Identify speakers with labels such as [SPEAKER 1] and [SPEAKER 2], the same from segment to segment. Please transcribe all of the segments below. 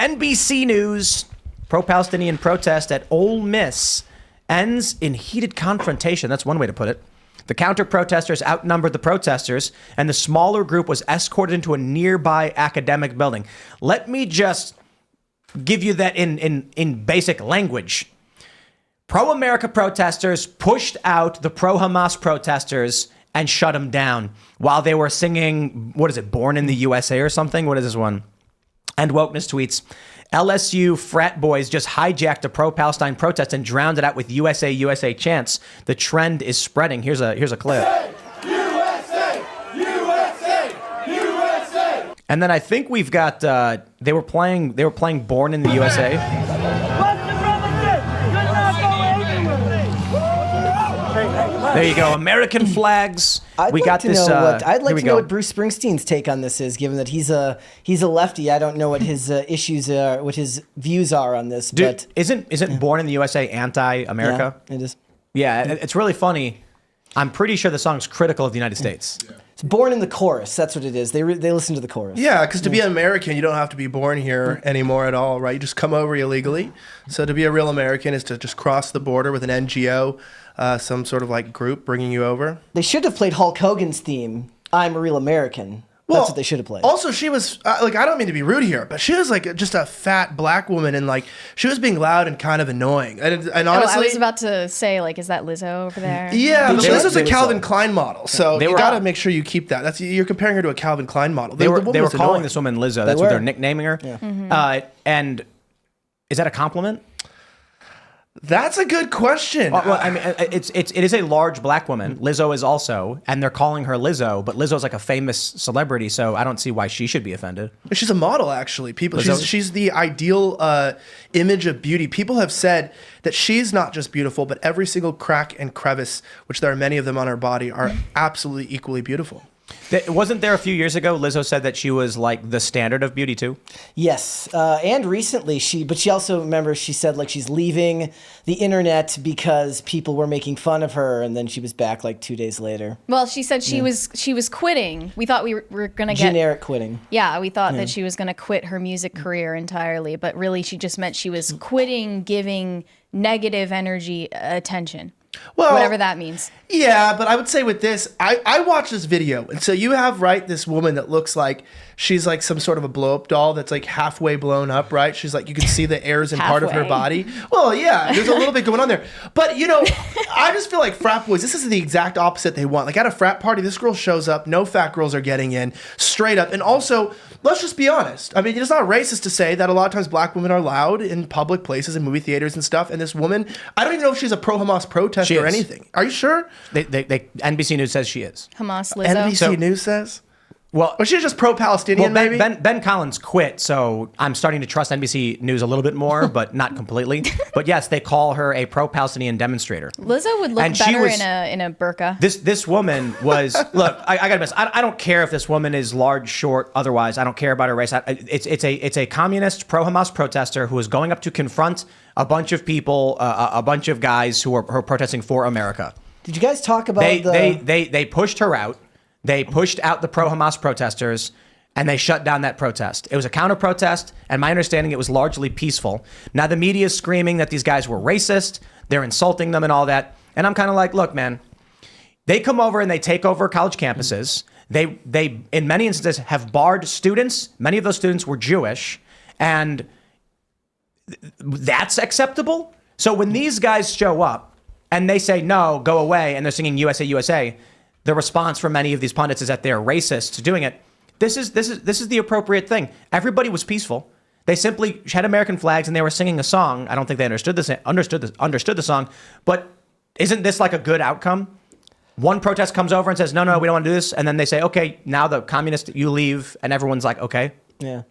[SPEAKER 1] NBC News. Pro-Palestinian protest at Ole Miss ends in heated confrontation. That's one way to put it. The counter-protesters outnumbered the protesters, and the smaller group was escorted into a nearby academic building. Let me just give you that in basic language. Pro-America protesters pushed out the pro-Hamas protesters and shut them down while they were singing, what is it, Born in the USA or something? What is this one? And wokeness tweets. LSU frat boys just hijacked a pro-Palestine protest and drowned it out with USA, USA chants. The trend is spreading. Here's a clip. USA, USA, USA. And then I think we've got they were playing Born in the USA. There you go. American flags.
[SPEAKER 2] I'd like to know what Bruce Springsteen's take on this is, given that he's a lefty. I don't know what his issues are, what his views are on this.
[SPEAKER 1] Dude,
[SPEAKER 2] but
[SPEAKER 1] isn't Born in the USA anti-America?
[SPEAKER 2] Yeah, it is.
[SPEAKER 1] Yeah, it's really funny. I'm pretty sure the song's critical of the United States.
[SPEAKER 2] Yeah. It's born in the chorus. That's what it is. They listen to the chorus.
[SPEAKER 3] Yeah, because to be American, you don't have to be born here anymore at all, right? You just come over illegally. So to be a real American is to just cross the border with an NGO, some sort of like group bringing you over.
[SPEAKER 2] They should have played Hulk Hogan's theme, I'm a Real American. That's what they should have played.
[SPEAKER 3] Also, she was, I don't mean to be rude here, but she was like just a fat black woman, and like she was being loud and kind of annoying. And honestly,
[SPEAKER 4] I was about to say, like, is that Lizzo over there?
[SPEAKER 3] Yeah, but Lizzo's a Calvin Klein model, so you got to make sure you keep that. You're comparing her to a Calvin Klein model.
[SPEAKER 1] They were calling this woman Lizzo. That's what they're nicknaming her. Yeah. Mm-hmm. And is that a compliment?
[SPEAKER 3] That's a good question.
[SPEAKER 1] Well, I mean, it is a large black woman. Lizzo is also, and they're calling her Lizzo, but Lizzo's like a famous celebrity, so I don't see why she should be offended.
[SPEAKER 3] She's a model, actually. She's the ideal image of beauty. People have said that she's not just beautiful, but every single crack and crevice, which there are many of them on her body, are absolutely equally beautiful.
[SPEAKER 1] Wasn't there a few years ago, Lizzo said that she was like the standard of beauty too?
[SPEAKER 2] Yes. And recently but she also, remember, she said like she's leaving the internet because people were making fun of her, and then she was back like 2 days later.
[SPEAKER 4] Well, she said she was quitting. We thought we were going to get...
[SPEAKER 2] Generic quitting.
[SPEAKER 4] Yeah, we thought that she was going to quit her music career entirely, but really she just meant she was quitting giving negative energy attention. Well, whatever that means.
[SPEAKER 3] Yeah, but I would say with this, I watched this video, and so you have, right, this woman that looks like she's like some sort of a blow-up doll that's like halfway blown up, right? She's like, you can see the airs in part of her body. Well, yeah, there's a little bit going on there. But, you know, I just feel like frat boys, this is the exact opposite they want. Like at a frat party, this girl shows up, no fat girls are getting in, straight up. And also, let's just be honest. I mean, it's not racist to say that a lot of times black women are loud in public places and movie theaters and stuff. And this woman, I don't even know if she's a pro-Hamas protester or anything. Are you sure?
[SPEAKER 1] NBC News says she is.
[SPEAKER 4] Hamas Lizzo.
[SPEAKER 3] NBC News says?
[SPEAKER 1] Well,
[SPEAKER 3] or she's just pro-Palestinian, maybe?
[SPEAKER 1] Ben Collins quit, so I'm starting to trust NBC News a little bit more, but not completely. But yes, they call her a pro-Palestinian demonstrator.
[SPEAKER 4] Lizzo would look better in a burqa.
[SPEAKER 1] This woman was, look, I gotta admit, I don't care if this woman is large, short, otherwise. I don't care about her race. It's a communist pro-Hamas protester who is going up to confront a bunch of people, a bunch of guys who are protesting for America.
[SPEAKER 2] Did you guys talk about
[SPEAKER 1] they pushed her out. They pushed out the pro-Hamas protesters, and they shut down that protest. It was a counter-protest, and my understanding, it was largely peaceful. Now, the media is screaming that these guys were racist, they're insulting them and all that, and I'm kind of like, look, man, they come over and they take over college campuses. They in many instances, have barred students. Many of those students were Jewish, and that's acceptable? So when these guys show up, and they say, no, go away, and they're singing USA, USA, the response from many of these pundits is that they're racist doing it. This is the appropriate thing. Everybody was peaceful. They simply had American flags and they were singing a song. I don't think they understood the song. But isn't this like a good outcome? One protest comes over and says, no, we don't want to do this. And then they say, okay, now the communist, you leave. And everyone's like, okay.
[SPEAKER 2] Yeah.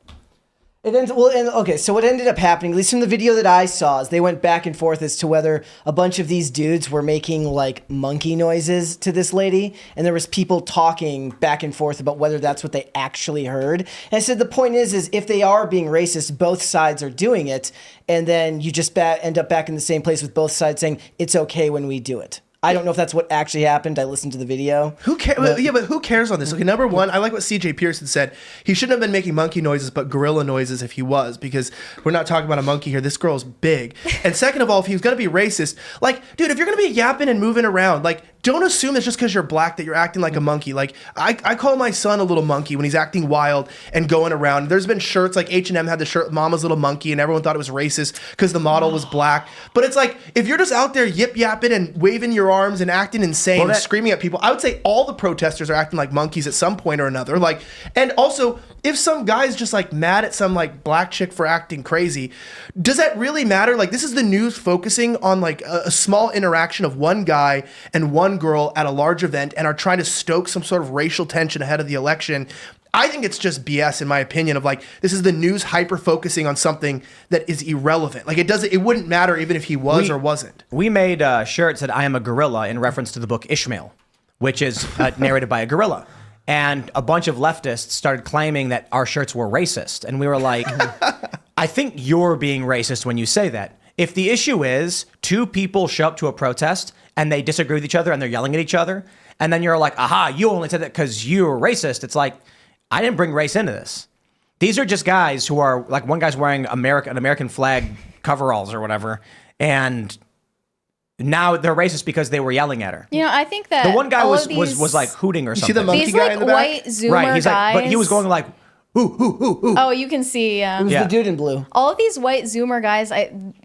[SPEAKER 2] So what ended up happening, at least from the video that I saw, is they went back and forth as to whether a bunch of these dudes were making like monkey noises to this lady, and there was people talking back and forth about whether that's what they actually heard. And I said the point is if they are being racist, both sides are doing it, and then you just end up back in the same place with both sides saying it's okay when we do it. I don't know if that's what actually happened. I listened to the video.
[SPEAKER 3] Who cares? Yeah, but who cares on this? Okay, number one, I like what CJ Pearson said. He shouldn't have been making monkey noises, but gorilla noises if he was, because we're not talking about a monkey here. This girl's big. And second of all, if he was going to be racist, like, dude, if you're going to be yapping and moving around, like, don't assume it's just because you're black that you're acting like a monkey. Like, I call my son a little monkey when he's acting wild and going around. There's been shirts, like H&M had the shirt, Mama's Little Monkey, and everyone thought it was racist because the model was black. But it's like, if you're just out there yip-yapping and waving your arms and acting insane, and screaming at people, I would say all the protesters are acting like monkeys at some point or another. Like, and also, if some guy's just like mad at some like black chick for acting crazy, does that really matter? Like, this is the news focusing on like a small interaction of one guy and one girl at a large event and are trying to stoke some sort of racial tension ahead of the election. I think it's just BS, in my opinion, of like, this is the news hyper focusing on something that is irrelevant. Like, it wouldn't matter even if he was or wasn't.
[SPEAKER 1] We made a shirt that said, "I am a gorilla," in reference to the book Ishmael, which is narrated by a gorilla. And a bunch of leftists started claiming that our shirts were racist. And we were like, I think you're being racist when you say that. If the issue is two people show up to a protest and they disagree with each other and they're yelling at each other, and then you're like, aha, you only said that because you're racist. It's like, I didn't bring race into this. These are just guys who are, like, one guy's wearing an American flag coveralls or whatever, and now they're racist because they were yelling at her.
[SPEAKER 4] You know, I think that
[SPEAKER 1] the one guy was like hooting or
[SPEAKER 3] You
[SPEAKER 1] something.
[SPEAKER 3] see the monkey
[SPEAKER 4] these
[SPEAKER 3] guy
[SPEAKER 4] like
[SPEAKER 3] in the back?
[SPEAKER 4] white Zoomer
[SPEAKER 1] Right, he's
[SPEAKER 4] guys.
[SPEAKER 1] like, but he was going like, ooh.
[SPEAKER 4] Oh, you can see.
[SPEAKER 2] Who's
[SPEAKER 1] Yeah.
[SPEAKER 2] the dude in blue?
[SPEAKER 4] All of these white Zoomer guys,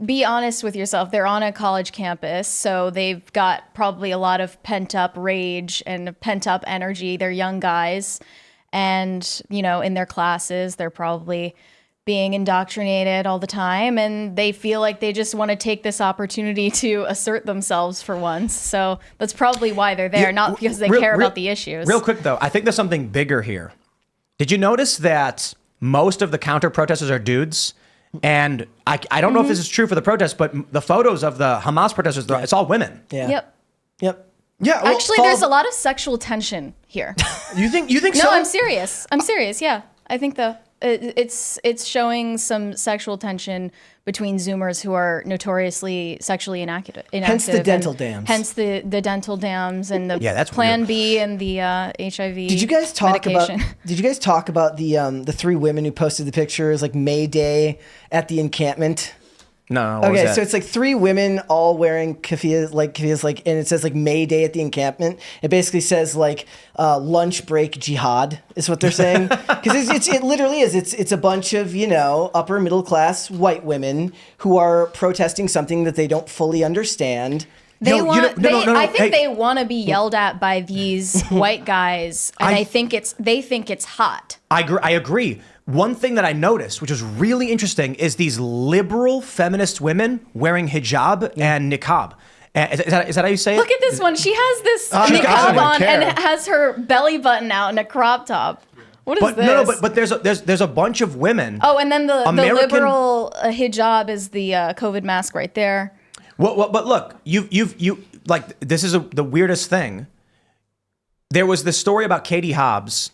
[SPEAKER 4] be honest with yourself, they're on a college campus, so they've got probably a lot of pent-up rage and pent-up energy. They're young guys, and, you know, in their classes, they're probably being indoctrinated all the time, and they feel like they just want to take this opportunity to assert themselves for once. So that's probably why they're there, not because they care about the issues.
[SPEAKER 1] Real quick, though, I think there's something bigger here. Did you notice that most of the counter protesters are dudes? And I don't know if this is true for the protests, but the photos of the Hamas protesters, it's all women.
[SPEAKER 2] Yeah.
[SPEAKER 4] Yep.
[SPEAKER 3] Yeah. Well,
[SPEAKER 4] Actually, there's a lot of sexual tension here.
[SPEAKER 3] You think so?
[SPEAKER 4] No, I'm serious. Yeah, I think it's showing some sexual tension between Zoomers who are notoriously sexually inactive.
[SPEAKER 2] Hence the dental dams.
[SPEAKER 4] Hence the dental dams and the
[SPEAKER 1] that's
[SPEAKER 4] Plan
[SPEAKER 1] weird.
[SPEAKER 4] B and the HIV.
[SPEAKER 2] Did you guys talk
[SPEAKER 4] medication.
[SPEAKER 2] about the three women who posted the pictures, like May Day at the encampment?
[SPEAKER 1] No. What was
[SPEAKER 2] Okay,
[SPEAKER 1] that?
[SPEAKER 2] so it's like three women all wearing keffiyehs, and it says like May Day at the encampment. It basically says like lunch break jihad is what they're saying, because it literally is. It's a bunch of, you know, upper middle class white women who are protesting something that they don't fully understand.
[SPEAKER 4] They want. I think
[SPEAKER 1] hey.
[SPEAKER 4] they want to be yelled at by these white guys, and they think it's hot.
[SPEAKER 1] I agree. One thing that I noticed, which was really interesting, is these liberal feminist women wearing hijab and niqab. Is that how you say it?
[SPEAKER 4] Look at this one. She has this
[SPEAKER 3] she doesn't
[SPEAKER 4] niqab
[SPEAKER 3] even
[SPEAKER 4] on
[SPEAKER 3] care.
[SPEAKER 4] and has her belly button out in a crop top. What is this?
[SPEAKER 1] No, but there's a bunch of women.
[SPEAKER 4] Oh, and then the
[SPEAKER 1] American-
[SPEAKER 4] liberal hijab is the COVID mask right there.
[SPEAKER 1] Well, but look, you like, this is the weirdest thing. There was this story about Katie Hobbs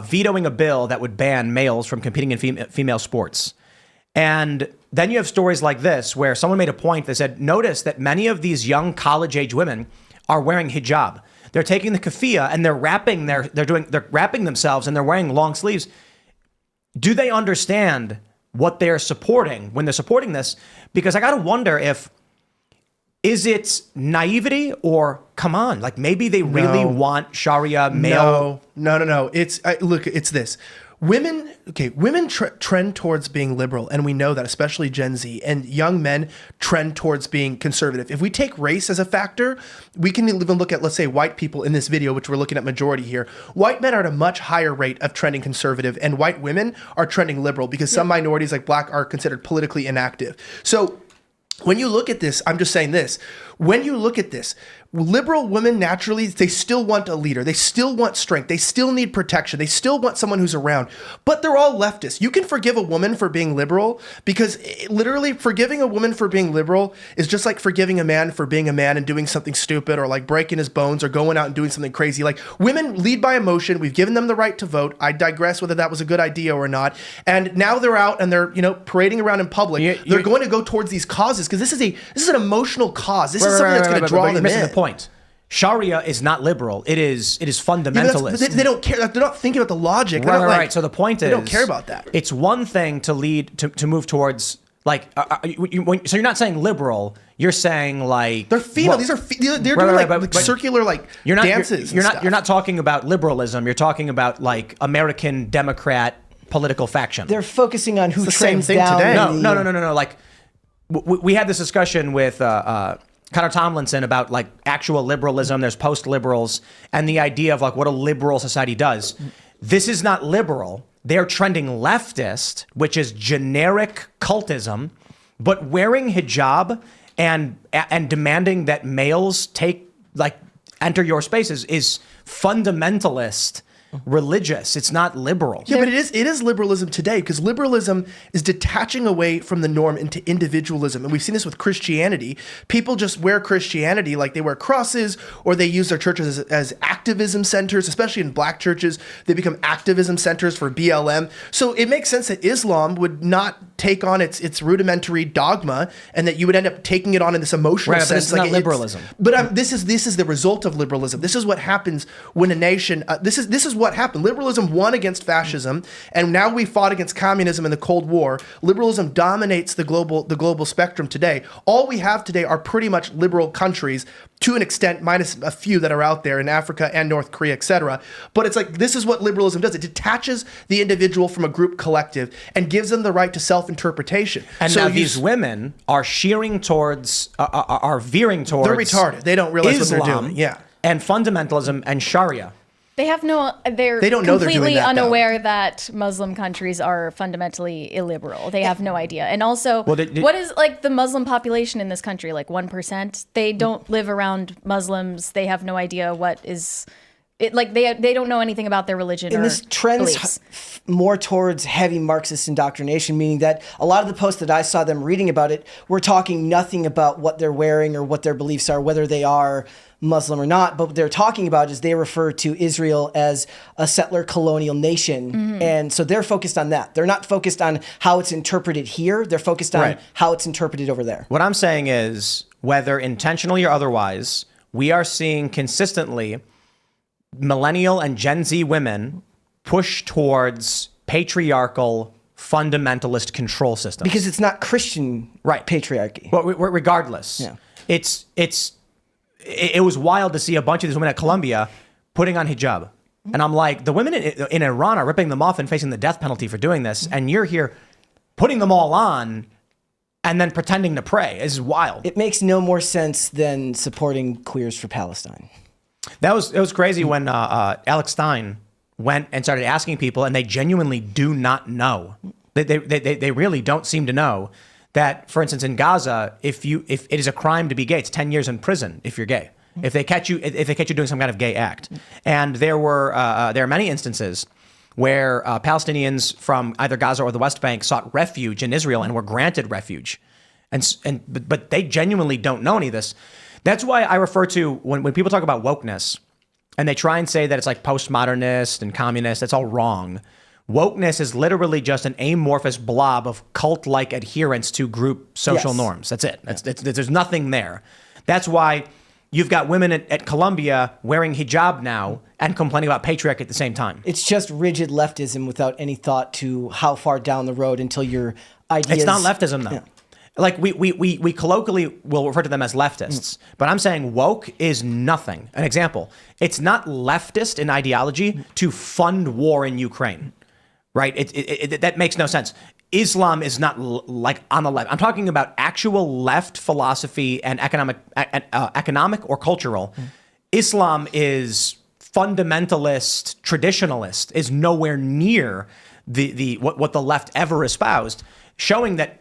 [SPEAKER 1] vetoing a bill that would ban males from competing in female sports. And then you have stories like this where someone made a point that said, notice that many of these young college-age women are wearing hijab. They're taking the keffiyeh and they're wrapping themselves and they're wearing long sleeves. Do they understand what they're supporting when they're supporting this? Because I got to wonder is it naivety or, come on, like maybe they really want Sharia male?
[SPEAKER 3] No. It's this. Women trend towards being liberal, and we know that, especially Gen Z, and young men trend towards being conservative. If we take race as a factor, we can even look at, let's say, white people in this video, which we're looking at majority here. White men are at a much higher rate of trending conservative, and white women are trending liberal because some minorities like black are considered politically inactive. So when you look at this, I'm just saying this. When you look at this, liberal women naturally, they still want a leader. They still want strength. They still need protection. They still want someone who's around. But they're all leftists. You can forgive a woman for being liberal because literally forgiving a woman for being liberal is just like forgiving a man for being a man and doing something stupid or like breaking his bones or going out and doing something crazy. Like, women lead by emotion. We've given them the right to vote. I digress whether that was a good idea or not. And now they're out and they're, parading around in public. They're going to go towards these causes because this is an emotional cause. This something that's going to draw
[SPEAKER 1] you're
[SPEAKER 3] them
[SPEAKER 1] missing
[SPEAKER 3] in.
[SPEAKER 1] the point. Sharia is not liberal. It is fundamentalist.
[SPEAKER 3] They don't care. They're not thinking about the logic.
[SPEAKER 1] Right. So the point is,
[SPEAKER 3] they don't care about that.
[SPEAKER 1] It's one thing to lead to move towards like. So you're not saying liberal. You're saying like
[SPEAKER 3] they're female.
[SPEAKER 1] Well,
[SPEAKER 3] they're doing like circular like dances.
[SPEAKER 1] You're not talking about liberalism. You're talking about like American Democrat political faction.
[SPEAKER 2] They're focusing on who
[SPEAKER 3] the same
[SPEAKER 2] trains
[SPEAKER 3] thing
[SPEAKER 2] down.
[SPEAKER 3] today.
[SPEAKER 1] No. Like we had this discussion with Connor Tomlinson about like actual liberalism. There's post-liberals and the idea of like what a liberal society does. This is not liberal. They're trending leftist, which is generic cultism, but wearing hijab and demanding that males enter your spaces is fundamentalist. Religious. It's not liberal.
[SPEAKER 3] Yeah, but it is liberalism today because liberalism is detaching away from the norm into individualism. And we've seen this with Christianity. People just wear Christianity like they wear crosses or they use their churches as activism centers, especially in black churches. They become activism centers for BLM. So it makes sense that Islam would not take on its rudimentary dogma and that you would end up taking it on in this emotional sense.
[SPEAKER 1] But it's not liberalism.
[SPEAKER 3] But this is the result of liberalism. This is what happens when a nation, this is what happened. Liberalism won against fascism, and now we fought against communism in the Cold War. Liberalism dominates the global spectrum today. All we have today are pretty much liberal countries to an extent, minus a few that are out there in Africa and North Korea, etc. But it's like this is what liberalism does. It detaches the individual from a group collective and gives them the right to self-interpretation.
[SPEAKER 1] And so now these women are veering towards.
[SPEAKER 3] They're retarded. They don't realize
[SPEAKER 1] Islam,
[SPEAKER 3] what they're doing. Yeah.
[SPEAKER 1] And fundamentalism and Sharia.
[SPEAKER 4] They have
[SPEAKER 3] They don't know they're doing
[SPEAKER 4] completely
[SPEAKER 3] that,
[SPEAKER 4] unaware that Muslim countries are fundamentally illiberal. They have no idea. And also, what is like the Muslim population in this country? Like 1%? They don't live around Muslims. They have no idea what is it like. They don't know anything about their religion.
[SPEAKER 2] And this trends
[SPEAKER 4] beliefs.
[SPEAKER 2] more towards heavy Marxist indoctrination, meaning that a lot of the posts that I saw them reading about it were talking nothing about what they're wearing or what their beliefs are, whether they are Muslim or not, but what they're talking about is they refer to Israel as a settler colonial nation. And so they're focused on that. They're not focused on how it's interpreted here. They're focused on how it's interpreted over there.
[SPEAKER 1] What I'm saying is, whether intentionally or otherwise, we are seeing consistently millennial and Gen Z women push towards patriarchal fundamentalist control systems.
[SPEAKER 2] Because it's not Christian patriarchy.
[SPEAKER 1] But regardless, it was wild to see a bunch of these women at Columbia putting on hijab. And I'm like, the women in Iran are ripping them off and facing the death penalty for doing this. And you're here putting them all on and then pretending to pray. It's wild.
[SPEAKER 2] It makes no more sense than supporting Queers for Palestine.
[SPEAKER 1] It was crazy when Alex Stein went and started asking people, and they genuinely do not know. They really don't seem to know that, for instance, in Gaza, if it is a crime to be gay, it's 10 years in prison if you're gay. If they catch you doing some kind of gay act. And there are many instances where Palestinians from either Gaza or the West Bank sought refuge in Israel and were granted refuge. But they genuinely don't know any of this. That's why I refer to when people talk about wokeness and they try and say that it's like postmodernist and communist, that's all wrong. Wokeness is literally just an amorphous blob of cult-like adherence to group social norms. That's it. There's nothing there. That's why you've got women at Columbia wearing hijab now and complaining about patriarchy at the same time.
[SPEAKER 2] It's just rigid leftism without any thought to how far down the road until your ideas...
[SPEAKER 1] It's not leftism, though. Yeah. Like, we colloquially will refer to them as leftists, but I'm saying woke is nothing. An example, it's not leftist in ideology to fund war in Ukraine. Right? That makes no sense. Islam is not like on the left. I'm talking about actual left philosophy and economic or cultural. Islam is fundamentalist, traditionalist, is nowhere near what the left ever espoused, showing that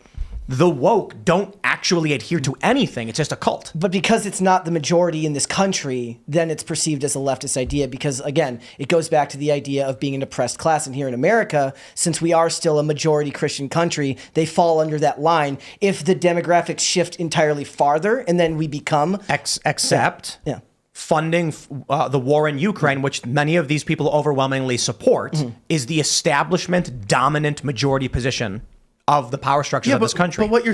[SPEAKER 1] the woke don't actually adhere to anything. It's just a cult.
[SPEAKER 2] But because it's not the majority in this country, then it's perceived as a leftist idea because, again, it goes back to the idea of being an oppressed class. And here in America, since we are still a majority Christian country, they fall under that line. If the demographics shift entirely farther and then we become...
[SPEAKER 1] Except... funding the war in Ukraine, which many of these people overwhelmingly support, is the establishment dominant majority position of the power structure of this country.
[SPEAKER 3] But what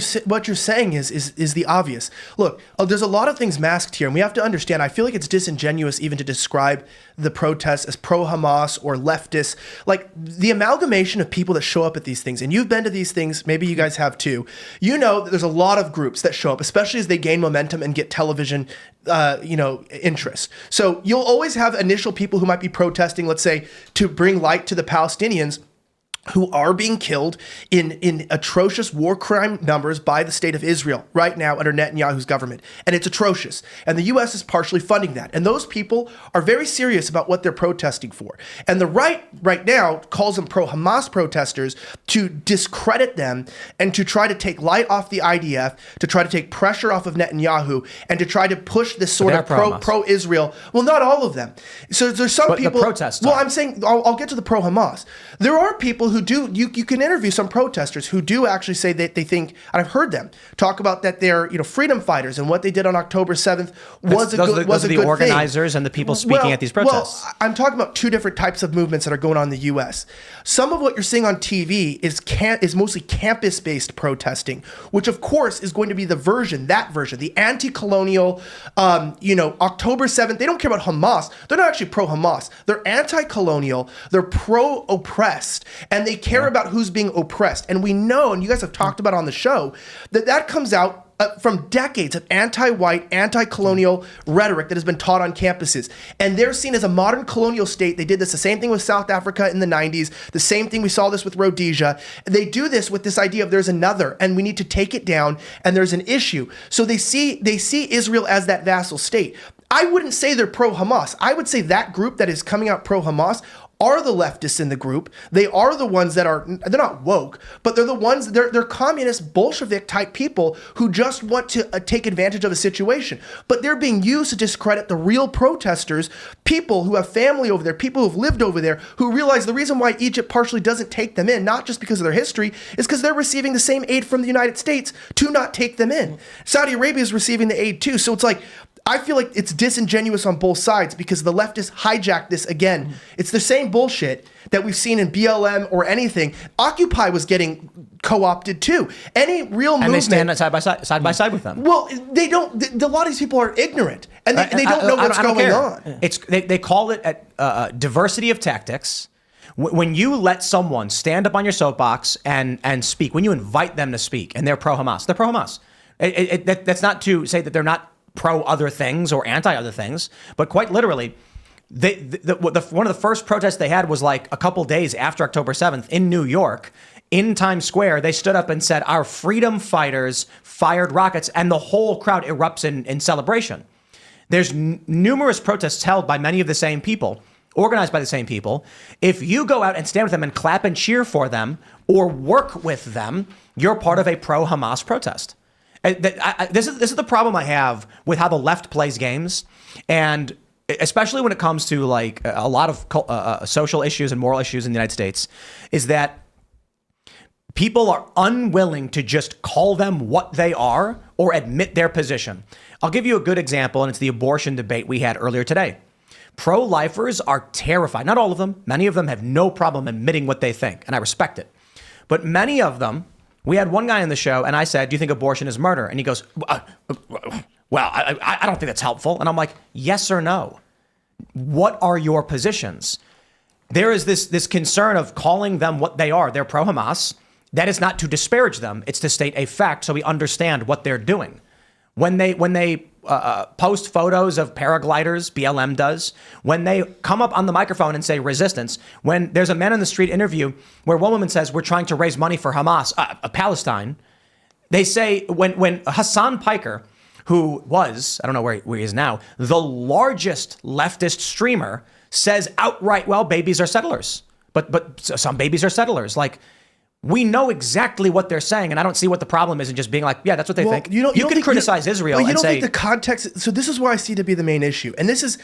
[SPEAKER 3] you're saying is the obvious. Look, there's a lot of things masked here, and we have to understand. I feel like it's disingenuous even to describe the protests as pro-Hamas or leftist. Like the amalgamation of people that show up at these things, and you've been to these things, maybe you guys have too. You know that there's a lot of groups that show up, especially as they gain momentum and get television, interest. So you'll always have initial people who might be protesting, let's say, to bring light to the Palestinians, who are being killed in atrocious war crime numbers by the state of Israel right now under Netanyahu's government. And it's atrocious. And the U.S. is partially funding that. And those people are very serious about what they're protesting for. And the right now calls them pro-Hamas protesters to discredit them and to try to take light off the IDF, to try to take pressure off of Netanyahu, and to try to push this sort of pro-Israel. Well, not all of them. So there's some people.
[SPEAKER 1] The protests.
[SPEAKER 3] Well, I'm saying, I'll get to the pro-Hamas. There are people who do, you can interview some protesters who do actually say that they think, and I've heard them talk about that they're, freedom fighters, and what they did on October 7th was a good thing.
[SPEAKER 1] The organizers and the people speaking at these protests.
[SPEAKER 3] Well, I'm talking about two different types of movements that are going on in the U.S. Some of what you're seeing on TV is mostly campus-based protesting, which of course is going to be the version, the anti-colonial, October 7th. They don't care about Hamas. They're not actually pro-Hamas. They're anti-colonial. They're pro-oppressed, and they care about who's being oppressed. And we know, and you guys have talked about on the show, that comes out from decades of anti-white, anti-colonial rhetoric that has been taught on campuses. And they're seen as a modern colonial state. They did this, the same thing with South Africa in the 90s, the same thing, we saw this with Rhodesia. They do this with this idea of there's another, and we need to take it down, and there's an issue. So they see Israel as that vassal state. I wouldn't say they're pro-Hamas. I would say that group that is coming out pro-Hamas are the leftists in the group. They are the ones that they're not woke, but they're the ones, they're communist Bolshevik type people who just want to take advantage of a situation. But they're being used to discredit the real protesters, people who have family over there, people who've lived over there, who realize the reason why Egypt partially doesn't take them in, not just because of their history, is because they're receiving the same aid from the United States to not take them in. Saudi Arabia is receiving the aid too. So it's like, I feel like it's disingenuous on both sides because the leftists hijacked this again. It's the same bullshit that we've seen in BLM or anything. Occupy was getting co-opted too. Any real movement.
[SPEAKER 1] And they stand side by side with them.
[SPEAKER 3] Well, they don't. A lot of these people are ignorant and they don't know what's going on.
[SPEAKER 1] They call it diversity of tactics. When you let someone stand up on your soapbox and speak, when you invite them to speak, and they're pro-Hamas, they're pro-Hamas. That's not to say that they're not pro other things or anti other things, but quite literally, one of the first protests they had was like a couple days after October 7th in New York, in Times Square. They stood up and said, "Our freedom fighters fired rockets," and the whole crowd erupts in celebration. There's numerous protests held by many of the same people, organized by the same people. If you go out and stand with them and clap and cheer for them or work with them, you're part of a pro-Hamas protest. This is the problem I have with how the left plays games, and especially when it comes to like a lot of social issues and moral issues in the United States, is that people are unwilling to just call them what they are or admit their position. I'll give you a good example, and it's the abortion debate we had earlier today. Pro-lifers are terrified. Not all of them. Many of them have no problem admitting what they think, and I respect it. But many of them. We had one guy on the show, and I said, "Do you think abortion is murder?" And he goes, "Well, I don't think that's helpful." And I'm like, "Yes or no? What are your positions?" There is this concern of calling them what they are. They're pro-Hamas. That is not to disparage them. It's to state a fact so we understand what they're doing. When they post photos of paragliders, BLM does, when they come up on the microphone and say resistance, when there's a man on the street interview where one woman says, "We're trying to raise money for Hamas, Palestine," they say, when Hassan Piker, who was, I don't know where he is now, the largest leftist streamer, says outright, "Well, babies are settlers, but some babies are settlers." Like, we know exactly what they're saying, and I don't see what the problem is in just being like, "Yeah, that's what they think." You can criticize Israel and say,
[SPEAKER 3] think the context. So this is where I see to be the main issue, and this is,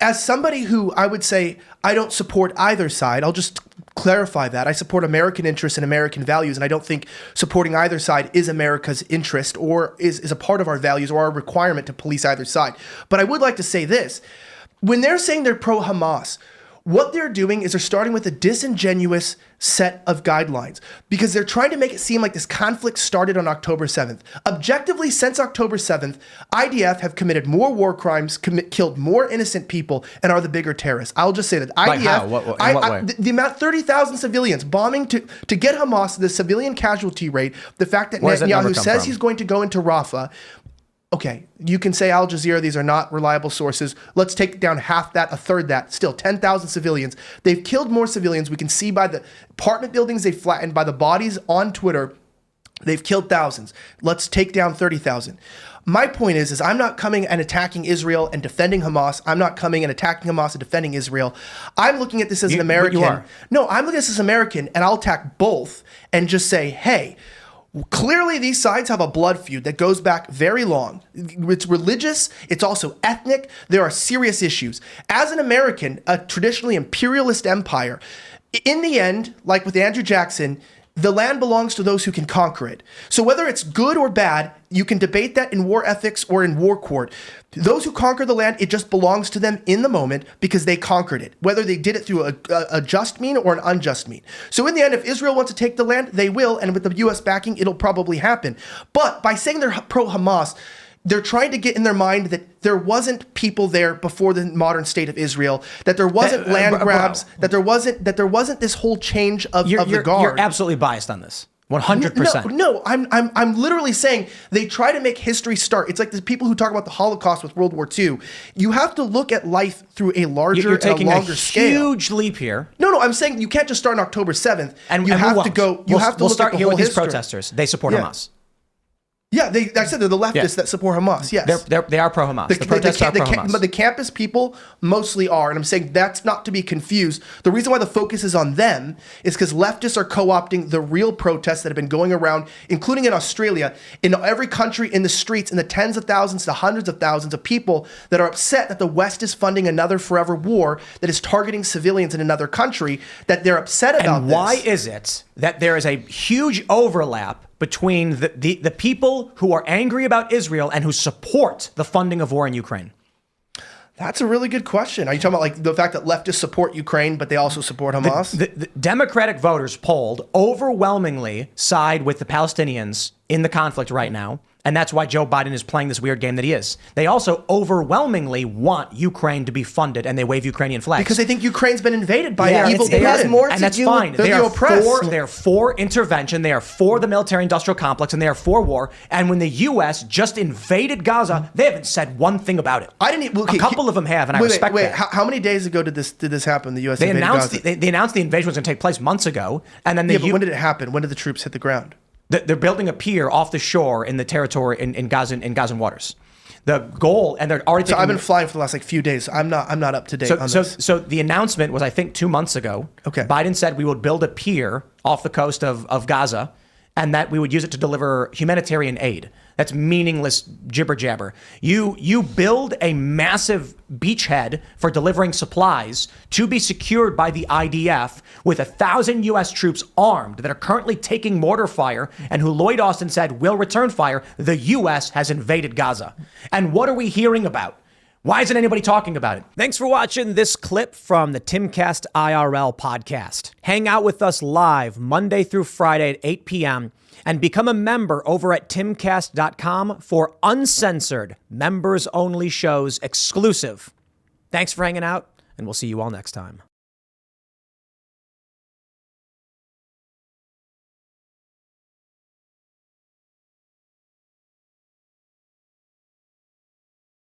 [SPEAKER 3] as somebody who I would say I don't support either side. I'll just clarify that I support American interests and American values, and I don't think supporting either side is America's interest or is a part of our values or our requirement to police either side. But I would like to say this: when they're saying they're pro-Hamas, What they're doing is they're starting with a disingenuous set of guidelines because they're trying to make it seem like this conflict started on October 7th. Objectively, since October 7th, IDF have committed more war crimes, killed more innocent people, and are the bigger terrorists. I'll just say that.
[SPEAKER 1] Like
[SPEAKER 3] IDF,
[SPEAKER 1] how? In what way?
[SPEAKER 3] The amount, 30,000 civilians bombing to get Hamas, the civilian casualty rate, the fact that Netanyahu says he's going to go into Rafah. Okay, you can say Al Jazeera, these are not reliable sources. Let's take down half that, a third that. Still, 10,000 civilians. They've killed more civilians. We can see by the apartment buildings they've flattened, by the bodies on Twitter. They've killed thousands. Let's take down 30,000. My point is I'm not coming and attacking Israel and defending Hamas. I'm not coming and attacking Hamas and defending Israel. I'm looking at this as an American.
[SPEAKER 1] You are.
[SPEAKER 3] No, I'm looking at this as an American, and I'll attack both and just say, hey, clearly, these sides have a blood feud that goes back very long. It's religious. It's also ethnic. There are serious issues. As an American, a traditionally imperialist empire, in the end, like with Andrew Jackson, the land belongs to those who can conquer it. So whether it's good or bad, you can debate that in war ethics or in war court. Those who conquer the land, it just belongs to them in the moment because they conquered it, whether they did it through a just mean or an unjust mean. So in the end, if Israel wants to take the land, they will, and with the U.S. backing, it'll probably happen. But by saying they're pro-Hamas, they're trying to get in their mind that there wasn't people there before the modern state of Israel, that there wasn't land grabs, that there wasn't this whole change of the guard.
[SPEAKER 1] You're absolutely biased on this. 100%.
[SPEAKER 3] No, I'm literally saying they try to make history start. It's like the people who talk about the Holocaust with World War II. You have to look at life through a larger and a longer scale.
[SPEAKER 1] Huge leap here.
[SPEAKER 3] No, I'm saying you can't just start on October 7th.
[SPEAKER 1] And
[SPEAKER 3] you have to go. You have to look
[SPEAKER 1] start
[SPEAKER 3] at the
[SPEAKER 1] here
[SPEAKER 3] whole
[SPEAKER 1] with these
[SPEAKER 3] history.
[SPEAKER 1] protesters. They support Hamas.
[SPEAKER 3] Yeah, I said they're the leftists that support Hamas. Yes,
[SPEAKER 1] they are pro-Hamas. The protesters are pro-Hamas.
[SPEAKER 3] But the campus people mostly are, and I'm saying that's not to be confused. The reason why the focus is on them is because leftists are co-opting the real protests that have been going around, including in Australia, in every country, in the streets, in the tens of thousands to hundreds of thousands of people that are upset that the West is funding another forever war that is targeting civilians in another country, that they're upset about this.
[SPEAKER 1] And why is it that there is a huge overlap between the people who are angry about Israel and who support the funding of war in Ukraine?
[SPEAKER 3] That's a really good question. Are you talking about like the fact that leftists support Ukraine, but they also support Hamas?
[SPEAKER 1] The Democratic voters polled overwhelmingly side with the Palestinians in the conflict right now. And that's why Joe Biden is playing this weird game that he is. They also overwhelmingly want Ukraine to be funded, and they wave Ukrainian flags.
[SPEAKER 3] Because they think Ukraine's been invaded by evil
[SPEAKER 2] It has more to
[SPEAKER 1] and that's
[SPEAKER 2] do
[SPEAKER 1] fine.
[SPEAKER 2] with
[SPEAKER 1] They are
[SPEAKER 3] oppressed.
[SPEAKER 1] they're for intervention. They are for the military-industrial complex, and they are for war. And when the U.S. just invaded Gaza, they haven't said one thing about it.
[SPEAKER 3] A couple
[SPEAKER 1] of them have, and I respect that.
[SPEAKER 3] How many days ago did this happen? The U.S.
[SPEAKER 1] They
[SPEAKER 3] invaded
[SPEAKER 1] announced
[SPEAKER 3] Gaza.
[SPEAKER 1] they announced the invasion was going to take place months ago, and then
[SPEAKER 3] but when did it happen? When did the troops hit the ground?
[SPEAKER 1] They're building a pier off the shore in the territory in Gazan waters. The goal, and they're already.
[SPEAKER 3] So I've been flying for the last few days. I'm not up to date on this.
[SPEAKER 1] So the announcement was, I think, 2 months ago.
[SPEAKER 3] Okay.
[SPEAKER 1] Biden said we would build a pier off the coast of Gaza, and that we would use it to deliver humanitarian aid. That's meaningless jibber jabber. You build a massive beachhead for delivering supplies to be secured by the IDF with 1,000 U.S. troops armed that are currently taking mortar fire and who Lloyd Austin said will return fire. The U.S. has invaded Gaza. And what are we hearing about? Why isn't anybody talking about it? Thanks for watching this clip from the Timcast IRL podcast. Hang out with us live Monday through Friday at 8 p.m. and become a member over at timcast.com for uncensored, members-only shows exclusive. Thanks for hanging out, and we'll see you all next time.